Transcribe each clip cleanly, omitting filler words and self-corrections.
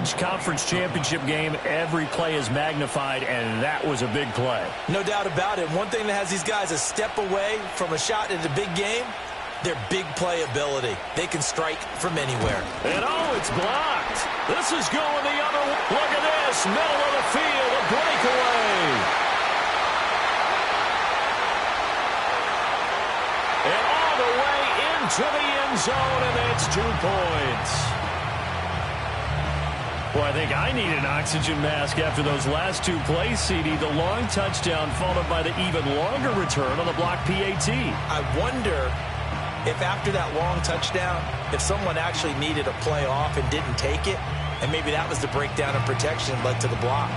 late-stage conference championship game, every play is magnified, and that was a big play. No doubt about it. One thing that has these guys a step away from a shot in the big game, their big play ability. They can strike from anywhere. And it's blocked. This is going the other way. Look at this, middle of the field, a breakaway. And all the way into the end zone, and it's 2 points. Well, I think I need an oxygen mask after those last 2 plays, CD. The long touchdown followed by the even longer return on the block PAT. I wonder if after that long touchdown, if someone actually needed a play off and didn't take it, and maybe that was the breakdown of protection that led to the block.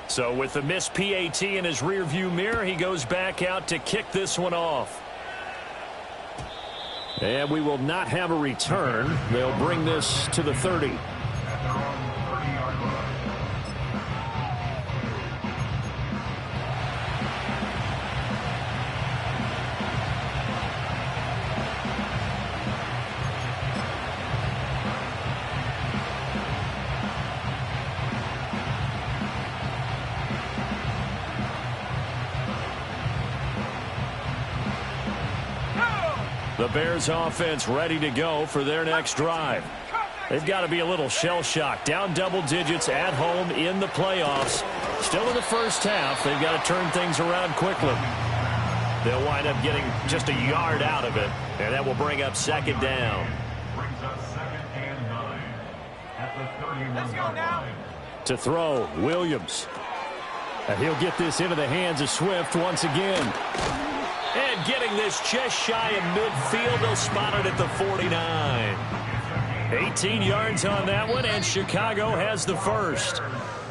So with the missed PAT in his rearview mirror, he goes back out to kick this one off. And we will not have a return. They'll bring this to the 30. The Bears offense ready to go for their next drive. They've got to be a little shell-shocked. Down double digits at home in the playoffs. Still in the first half. They've got to turn things around quickly. They'll wind up getting just a yard out of it, and that will bring up second down. Brings up 2nd and 9 at the 31 Let's go now. To throw, Williams. And he'll get this into the hands of Swift once again. And getting this just shy of midfield, they'll spot it at the 49. 18 yards on that one, and Chicago has the first.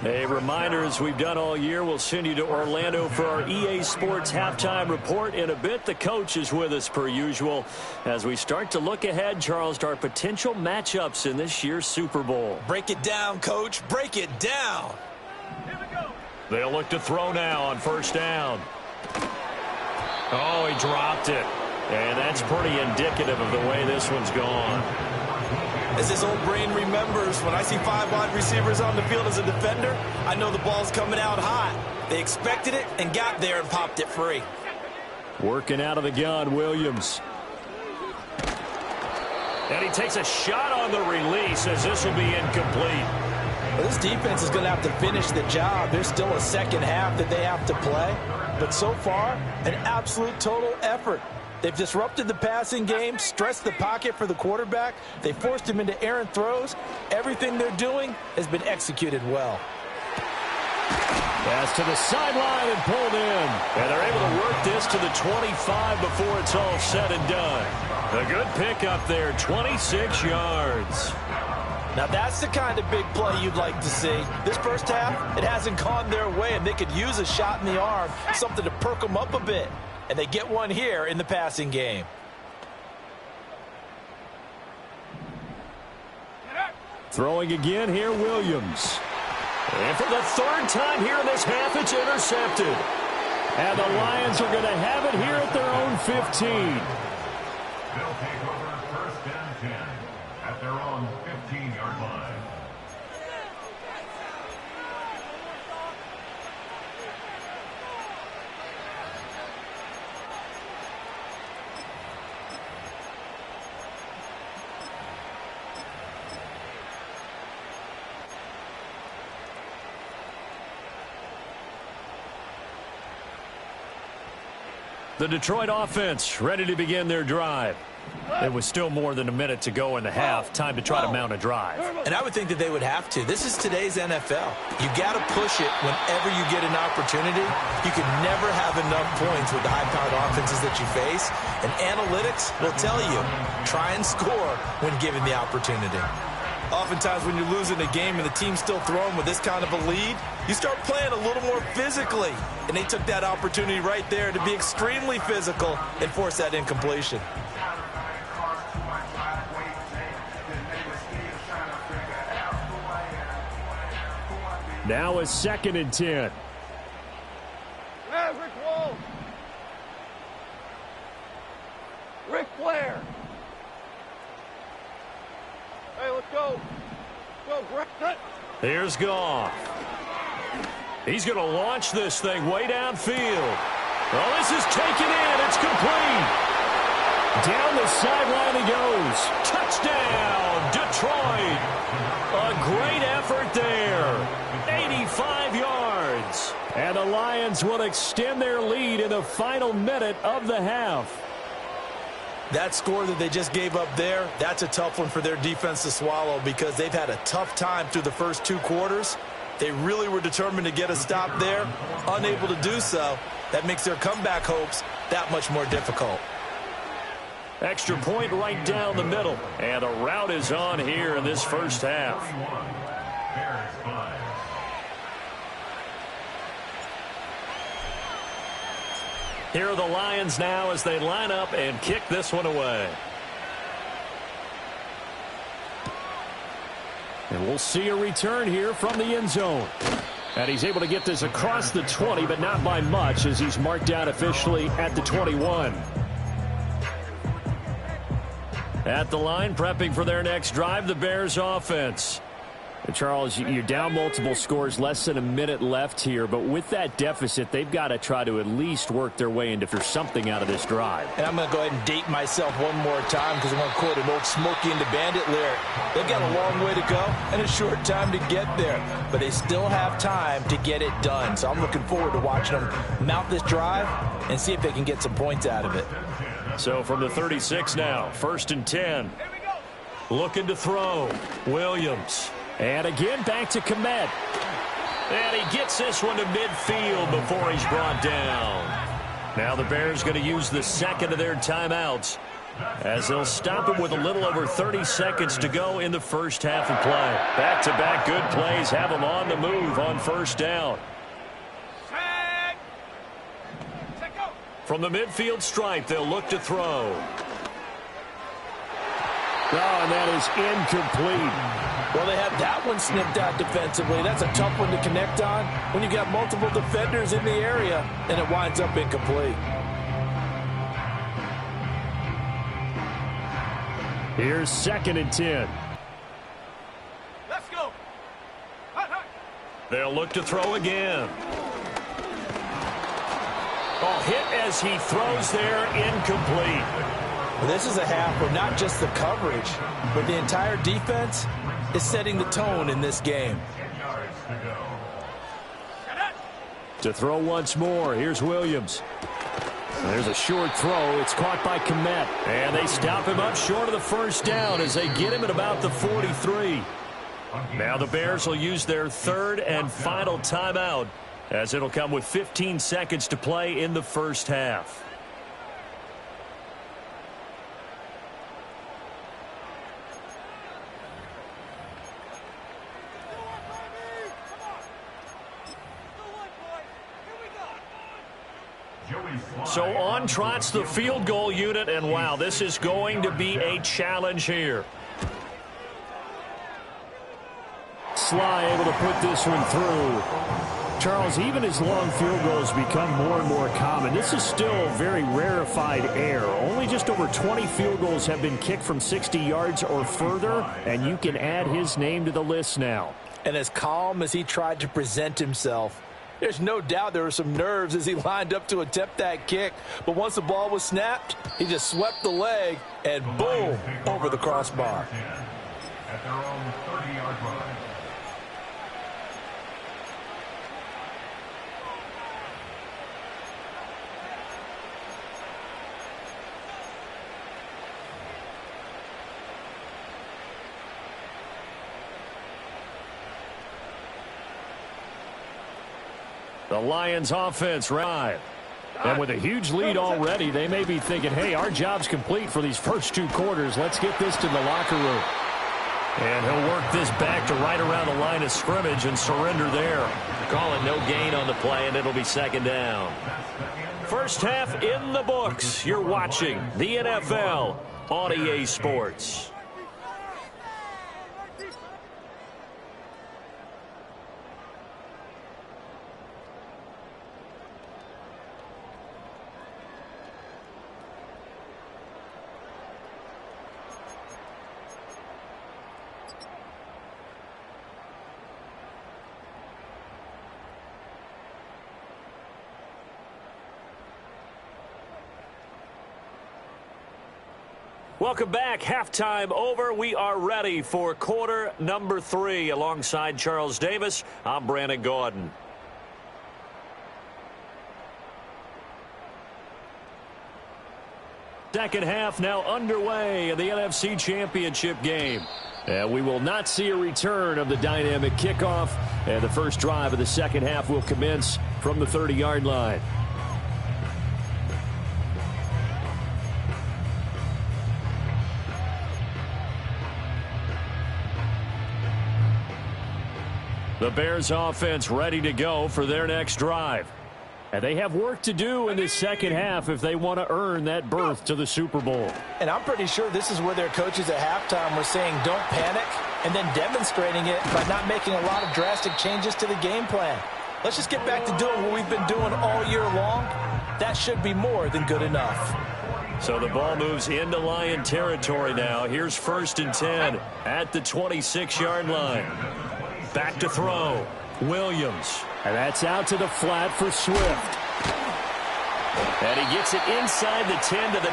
A reminder, as we've done all year, we'll send you to Orlando for our EA Sports halftime report in a bit. The coach is with us per usual as we start to look ahead, Charles, to our potential matchups in this year's Super Bowl. Break it down, Coach. Break it down. Here we go. They'll look to throw now on first down. Oh, he dropped it. And that's pretty indicative of the way this one's gone. As his old brain remembers, when I see 5 wide receivers on the field as a defender, I know the ball's coming out hot. They expected it and got there and popped it free. Working out of the gun, Williams. And he takes a shot on the release as this will be incomplete. Well, this defense is going to have to finish the job. There's still a second half that they have to play. But so far, an absolute total effort. They've disrupted the passing game, stressed the pocket for the quarterback. They forced him into errant throws. Everything they're doing has been executed well. Pass to the sideline and pulled in. And they're able to work this to the 25 before it's all said and done. A good pickup there, 26 yards. Now that's the kind of big play you'd like to see. This first half, it hasn't gone their way, and they could use a shot in the arm, something to perk them up a bit. And they get one here in the passing game. Throwing again here, Williams. And for the 3rd time here in this half, it's intercepted. And the Lions are going to have it here at their own 15. They'll take over 1st and 10 at their own 15-yard line. The Detroit offense ready to begin their drive. It was still more than a minute to go in the half. Time to try to mount a drive. And I would think that they would have to. This is today's NFL. You got to push it whenever you get an opportunity. You can never have enough points with the high-powered offenses that you face. And analytics will tell you, try and score when given the opportunity. Oftentimes when you're losing a game and the team's still throwing with this kind of a lead, you start playing a little more physically. And they took that opportunity right there to be extremely physical and force that incompletion. Now a 2nd and 10. Rick Wall. Ric Flair. Hey, let's go. Go, Brett. Here's Goff. He's going to launch this thing way downfield. Oh, this is taken in. It's complete. Down the sideline he goes. Touchdown, Detroit. A great effort there. 85 yards. And the Lions will extend their lead in the final minute of the half. That score that they just gave up there, that's a tough one for their defense to swallow because they've had a tough time through the first 2 quarters. They really were determined to get a stop there, unable to do so. That makes their comeback hopes that much more difficult. Extra point right down the middle. And a rout is on here in this first half. Here are the Lions now as they line up and kick this one away. And we'll see a return here from the end zone. And he's able to get this across the 20, but not by much as he's marked down officially at the 21. At the line, prepping for their next drive, the Bears offense. And Charles, you're down multiple scores, less than a minute left here, but with that deficit, they've got to try to at least work their way into for something out of this drive. And I'm going to go ahead and date myself one more time because I'm going to quote an old Smokey and the Bandit lyric. They've got a long way to go and a short time to get there, but they still have time to get it done. So I'm looking forward to watching them mount this drive and see if they can get some points out of it. So from the 36 now, 1st and 10. Looking to throw. Williams. And again, back to Komet. And he gets this one to midfield before he's brought down. Now the Bears going to use the second of their timeouts as they'll stop him with a little over 30 seconds to go in the first half of play. Back-to-back good plays have them on the move on 1st down. From the midfield stripe, they'll look to throw. Oh, and that is incomplete. Well, they had that one snipped out defensively. That's a tough one to connect on when you've got multiple defenders in the area, and it winds up incomplete. Here's 2nd and 10. Let's go. They'll look to throw again. Oh, hit as he throws there, incomplete. Well, this is a half where not just the coverage, but the entire defense is setting the tone in this game. To throw once more, here's Williams. There's a short throw. It's caught by Komet. And they stop him up short of the 1st down as they get him at about the 43. Now the Bears will use their 3rd and final timeout as it'll come with 15 seconds to play in the first half. So on trots the field goal unit, and wow, this is going to be a challenge here. Sly able to put this one through. Charles, even as long field goals become more and more common, this is still very rarefied air. Only just over 20 field goals have been kicked from 60 yards or further, and you can add his name to the list now. And as calm as he tried to present himself, there's no doubt there were some nerves as he lined up to attempt that kick. But once the ball was snapped, he just swept the leg and boom, over the crossbar. At their own 30-yard line. The Lions offense drive. And with a huge lead already, they may be thinking, hey, our job's complete for these first 2 quarters. Let's get this to the locker room. And he'll work this back to right around the line of scrimmage and surrender there. Calling no gain on the play, and it'll be second down. First half in the books. You're watching the NFL on EA Sports. Welcome back. Halftime over. We are ready for quarter number 3. Alongside Charles Davis, I'm Brandon Gordon. Second half now underway in the NFC Championship game. And we will not see a return of the dynamic kickoff. And the first drive of the second half will commence from the 30-yard line. The Bears offense ready to go for their next drive. And they have work to do in this second half if they want to earn that berth to the Super Bowl. And I'm pretty sure this is where their coaches at halftime were saying don't panic, and then demonstrating it by not making a lot of drastic changes to the game plan. Let's just get back to doing what we've been doing all year long. That should be more than good enough. So the ball moves into Lion territory now. Here's 1st and 10 at the 26-yard line. Back to throw. Williams. And that's out to the flat for Swift. And he gets it inside the 10 to the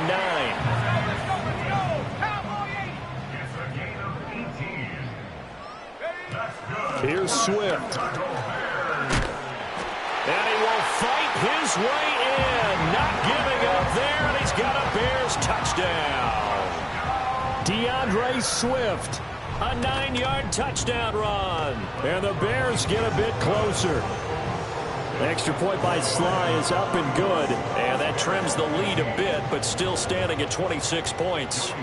9. Here's Swift. And he will fight his way in. Not giving up there, and he's got a Bears touchdown. DeAndre Swift. A 9-yard touchdown run. And the Bears get a bit closer. Extra point by Sly is up and good. And that trims the lead a bit, but still standing at 26 points.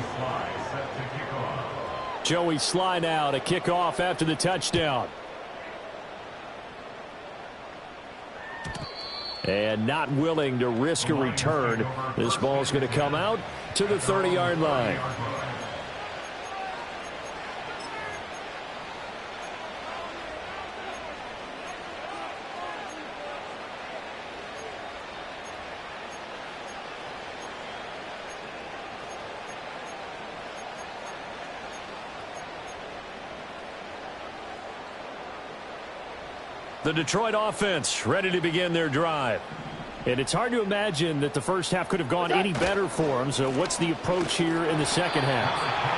Joey Sly now to kick off after the touchdown. And not willing to risk a return. This ball's going to come out to the 30-yard line. The Detroit offense ready to begin their drive. And it's hard to imagine that the first half could have gone any better for them. So what's the approach here in the second half?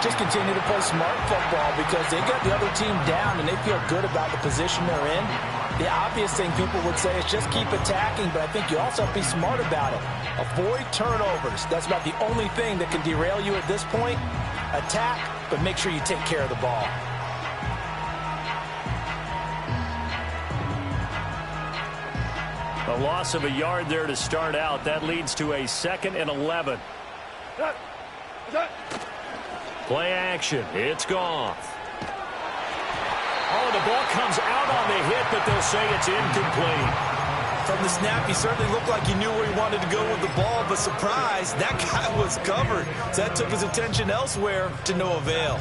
Just continue to play smart football because they got the other team down and they feel good about the position they're in. The obvious thing people would say is just keep attacking, but I think you also have to be smart about it. Avoid turnovers. That's about the only thing that can derail you at this point. Attack, but make sure you take care of the ball. A loss of a yard there to start out. That leads to a 2nd and 11. Play action. It's gone. Oh, the ball comes out on the hit, but they'll say it's incomplete. From the snap, he certainly looked like he knew where he wanted to go with the ball, but surprise, that guy was covered. So that took his attention elsewhere to no avail.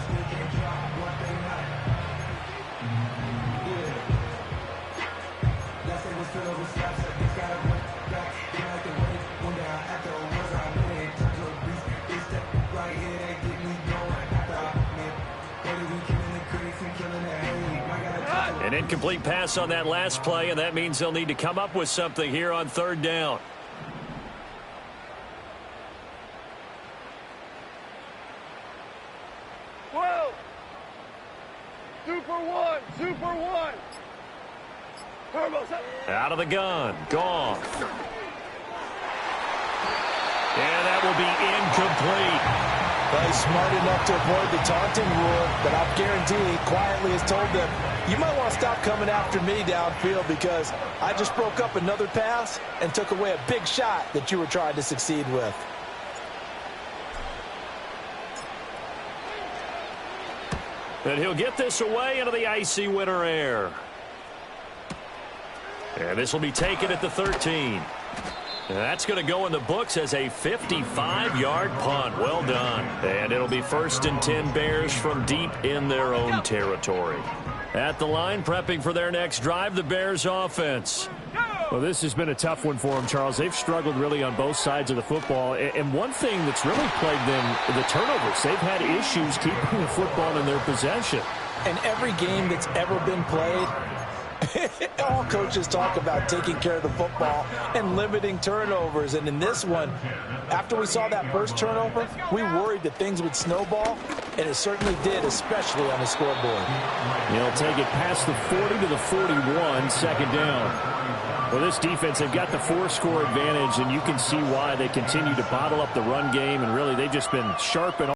An incomplete pass on that last play, and that means they'll need to come up with something here on 3rd down. Whoa! Super one! Super one! Turbos up! Out of the gun. Gone. And that will be incomplete. Well, he's smart enough to avoid the taunting rule, but I guarantee he quietly has told them, you might want to stop coming after me downfield because I just broke up another pass and took away a big shot that you were trying to succeed with. And he'll get this away into the icy winter air. And this will be taken at the 13. And that's going to go in the books as a 55-yard punt. Well done. And it'll be 1st and 10 Bears from deep in their own territory. At the line, prepping for their next drive, the Bears offense. Well, this has been a tough one for them, Charles. They've struggled really on both sides of the football. And one thing that's really plagued them, the turnovers. They've had issues keeping the football in their possession. And every game that's ever been played, all coaches talk about taking care of the football and limiting turnovers. And in this one, after we saw that first turnover, we worried that things would snowball, and it certainly did, especially on the scoreboard. He'll take it past the 40 to the 41, second down. Well, this defense, they've got the 4-score advantage, and you can see why they continue to bottle up the run game, and really they've just been sharp and